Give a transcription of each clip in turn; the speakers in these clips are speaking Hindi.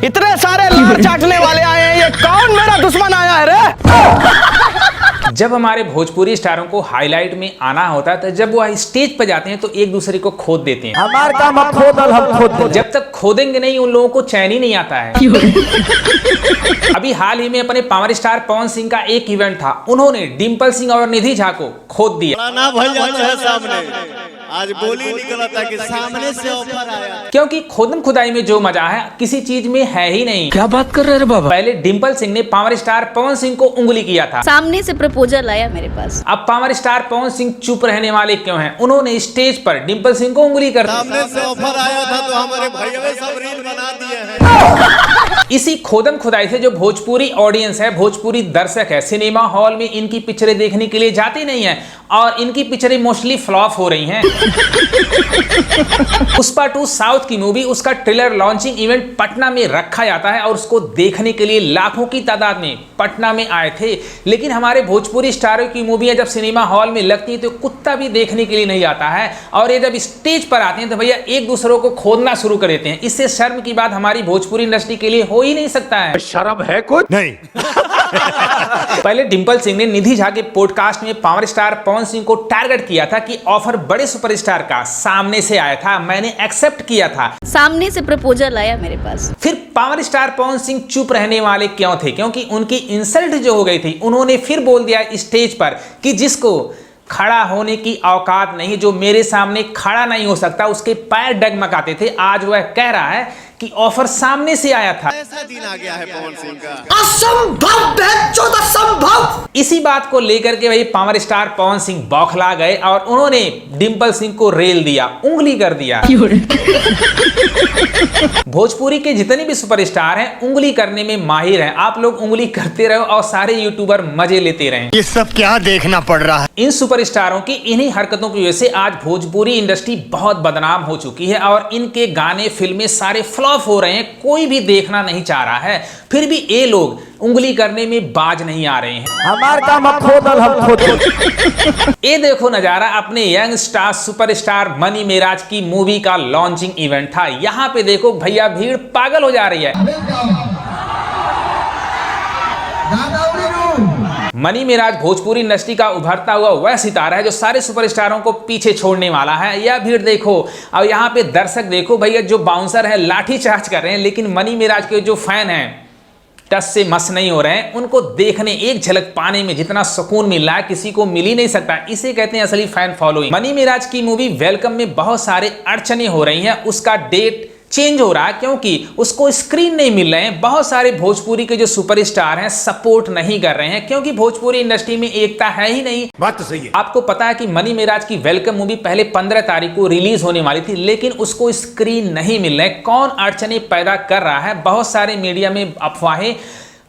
इतने सारे लाल चाटने वाले आए हैं, ये कौन मेरा दुश्मन आया है रे? जब हमारे भोजपुरी स्टारों को हाईलाइट में आना होता है तो जब वो स्टेज पर जाते हैं तो एक दूसरे को खोद देते हैं। हमार काम अब खोदल, हम खोद दे। जब तक खोदेंगे नहीं उन लोगों को चैन ही नहीं आता है। अभी हाल ही में अपने पावर स्टार पवन सिंह का एक इवेंट था, उन्होंने डिंपल सिंह और निधि झा को खोद दिया। ना भइल जाता है सामने, आज बोली निकला था कि सामने से ऑफर आया, क्योंकि खोदन खुदाई में जो मजा है किसी चीज में है ही नहीं। क्या बात कर रहे हैं बाबा? पहले डिंपल सिंह ने पावर स्टार पवन सिंह को उंगली किया था, सामने से प्रपोजल आया मेरे पास। अब पावर स्टार पवन सिंह चुप रहने वाले क्यों हैं? उन्होंने स्टेज पर डिंपल सिंह को उंगली कर दी। सामने से ऑफर आया था तो हमारे भैया सब रील बना दिए हैं। इसी खोदन खुदाई से जो भोजपुरी ऑडियंस है, भोजपुरी दर्शक है, सिनेमा हॉल में इनकी पिक्चरें देखने के लिए जाते नहीं है और इनकी पिक्चरें मोस्टली फ्लॉप हो रही हैं। पुष्पा 2 साउथ की मूवी, उसका ट्रेलर लॉन्चिंग इवेंट पटना में रखा जाता है और उसको देखने के लिए लाखों की तादाद में पटना में आए थे, लेकिन हमारे भोजपुरी स्टारों की मूवियां जब सिनेमा हॉल में लगती है तो कुत्ता भी देखने के लिए नहीं आता है और ये जब स्टेज पर आते हैं तो भैया एक दूसरों को खोदना शुरू कर देते हैं। इससे शर्म की बात हमारी भोजपुरी इंडस्ट्री के लिए हो ही नहीं सकता है। शर्म है कुछ नहीं। पहले डिंपल सिंह ने निधि झा के पॉडकास्ट में पावर स्टार पवन सिंह को टारगेट किया था कि ऑफर बड़े सुपरस्टार का सामने से आया था, मैंने एक्सेप्ट किया था, सामने से प्रपोजल आया मेरे पास। फिर पावर स्टार पवन सिंह चुप रहने वाले क्यों थे? क्योंकि उनकी इंसल्ट जो हो गई थी, उन्होंने फिर बोल दिया स्टेज पर कि जिसको खड़ा होने की औकात नहीं, जो मेरे सामने खड़ा नहीं हो सकता, उसके पैर डगमगाते थे, आज वह कह रहा है कि ऑफर सामने से आया था। ऐसा दिन आ गया है पवन सिंह का, असंभव असंभव। इसी बात को लेकर के वही पावर स्टार पवन सिंह बौखला गए और उन्होंने डिंपल सिंह को रेल दिया, उंगली कर दिया। भोजपुरी के जितने भी सुपरस्टार हैं उंगली करने में माहिर हैं, आप लोग उंगली करते रहो और सारे यूट्यूबर मजे लेते रहें। ये सब क्या देखना पड़ रहा है? इन सुपरस्टारों की इन्हीं हरकतों की वजह से आज भोजपुरी इंडस्ट्री बहुत बदनाम हो चुकी है और इनके गाने फिल्में सारे फ्लॉप हो रहे हैं, कोई भी देखना नहीं चाह रहा है, फिर भी ये लोग उंगली करने में बाज नहीं आ रहे हैं। हमार काम अब खोदल, हम खोद दे। ये देखो नजारा अपने young star superstar money Meraj की मूवी का लॉन्चिंग इवेंट था। यहाँ पे देखो भैया भीड़ पागल हो जा रही है। मनी मेराज भोजपुरी इंडस्ट्री का उभरता हुआ वह सितारा है जो सारे सुपरस्टारों को पीछे छोड़ने वाला है। यह भीड़ देखो और यहाँ पे दर्शक देखो भैया, जो बाउंसर है लाठी चार्ज कर रहे हैं, लेकिन मनी मेराज के जो फैन हैं टस से मस नहीं हो रहे हैं। उनको देखने, एक झलक पाने में जितना सुकून मिल रहा है किसी को मिल ही नहीं सकता। इसे कहते हैं असली फैन फॉलोइंग। मनी मेराज की मूवी वेलकम में बहुत सारे अड़चने हो रही हैं, उसका डेट चेंज हो रहा है क्योंकि उसको स्क्रीन नहीं मिल रहे हैं। बहुत सारे भोजपुरी के जो सुपरस्टार हैं सपोर्ट नहीं कर रहे हैं क्योंकि भोजपुरी इंडस्ट्री में एकता है ही नहीं। बात तो सही है। आपको पता है कि मनी मेराज की वेलकम मूवी पहले 15 तारीख को रिलीज होने वाली थी, लेकिन उसको स्क्रीन नहीं मिल रहे। कौन अड़चने पैदा कर रहा है? बहुत सारे मीडिया में अफवाहें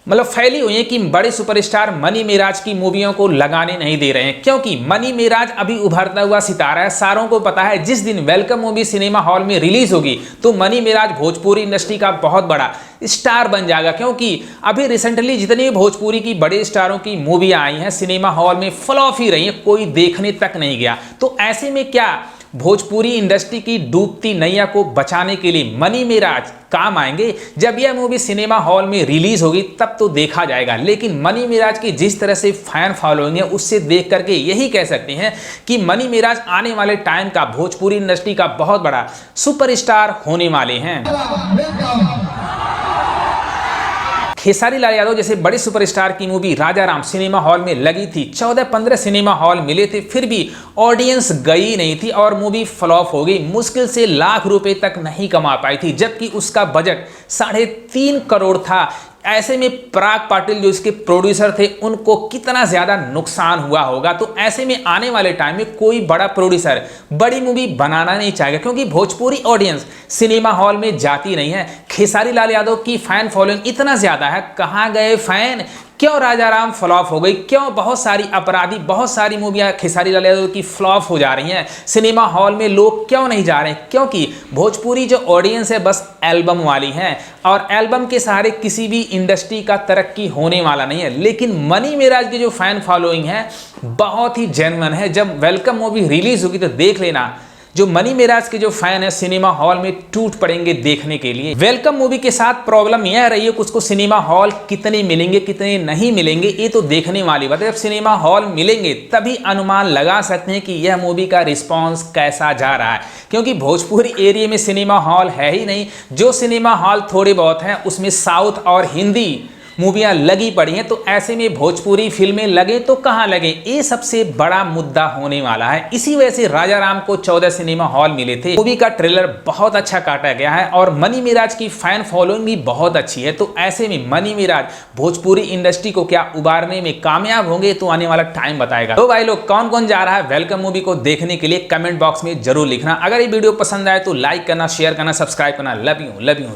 फैली हुई है कि बड़े सुपरस्टार मनी मेराज की मूवियों को लगाने नहीं दे रहे हैं क्योंकि मनी मेराज अभी उभरता हुआ सितारा है। सारों को पता है जिस दिन वेलकम मूवी सिनेमा हॉल में रिलीज होगी तो मनी मेराज भोजपुरी इंडस्ट्री का बहुत बड़ा स्टार बन जाएगा, क्योंकि अभी रिसेंटली जितनी भी भोजपुरी की बड़े स्टारों की मूवियां आई हैं सिनेमा हॉल में फ्लॉप ही रही हैं, कोई देखने तक नहीं गया। तो ऐसे में क्या भोजपुरी इंडस्ट्री की डूबती नैया को बचाने के लिए मनी मेराज काम आएंगे? जब यह मूवी सिनेमा हॉल में रिलीज होगी तब तो देखा जाएगा, लेकिन मनी मेराज की जिस तरह से फैन फॉलोइंग है उससे देख करके यही कह सकते हैं कि मनी मेराज आने वाले टाइम का भोजपुरी इंडस्ट्री का बहुत बड़ा सुपरस्टार होने वाले हैं। खेसारी लाल यादव जैसे बड़े सुपरस्टार की मूवी राजा राम सिनेमा हॉल में लगी थी, 14-15 सिनेमा हॉल मिले थे, फिर भी ऑडियंस गई नहीं थी और मूवी फ्लॉप हो गई। मुश्किल से लाख रुपए तक नहीं कमा पाई थी, जबकि उसका बजट 3.5 करोड़ था। ऐसे में पराग पाटिल जो इसके प्रोड्यूसर थे उनको कितना ज्यादा नुकसान हुआ होगा। तो ऐसे में आने वाले टाइम में कोई बड़ा प्रोड्यूसर बड़ी मूवी बनाना नहीं चाहेगा क्योंकि भोजपुरी ऑडियंस सिनेमा हॉल में जाती नहीं है। खेसारी लाल यादव की फैन फॉलोइंग इतना ज्यादा है, कहाँ गए फैन? क्यों राजा राम फ्लॉप हो गई? क्यों बहुत सारी अपराधी, बहुत सारी मूवियां खेसारी लाल यादव की फ्लॉप हो जा रही हैं? सिनेमा हॉल में लोग क्यों नहीं जा रहे हैं? क्योंकि भोजपुरी जो ऑडियंस है बस एल्बम वाली है और एल्बम के सहारे किसी भी इंडस्ट्री का तरक्की होने वाला नहीं है। लेकिन मनी मेराज की जो फैन फॉलोइंग है बहुत ही जेन्युइन है। जब वेलकम मूवी रिलीज होगी तो देख लेना, जो मनी मिराज के जो फैन है सिनेमा हॉल में टूट पड़ेंगे देखने के लिए। वेलकम मूवी के साथ प्रॉब्लम यह रही है कि उसको सिनेमा हॉल कितने मिलेंगे कितने नहीं मिलेंगे ये तो देखने वाली बात है। जब सिनेमा हॉल मिलेंगे तभी अनुमान लगा सकते हैं कि यह मूवी का रिस्पॉन्स कैसा जा रहा है, क्योंकि भोजपुरी एरिया में सिनेमा हॉल है ही नहीं। जो सिनेमा हॉल थोड़े बहुत हैं उसमें साउथ और हिंदी मूवियां लगी पड़ी हैं, तो ऐसे में भोजपुरी फिल्में लगे तो कहां लगे, ये सबसे बड़ा मुद्दा होने वाला है। इसी वजह से राजा राम को 14 सिनेमा हॉल मिले थे। मूवी का ट्रेलर बहुत अच्छा काटा गया है और मनी मिराज की फैन फॉलोइंग भी बहुत अच्छी है। तो ऐसे में मनी मिराज भोजपुरी इंडस्ट्री को क्या उबारने में कामयाब होंगे, तो आने वाला टाइम बताएगा। तो भाई लोग कौन कौन जा रहा है वेलकम मूवी को देखने के लिए कमेंट बॉक्स में जरूर लिखना। अगर ये वीडियो पसंद आए तो लाइक करना, शेयर करना, सब्सक्राइब करना। Love you.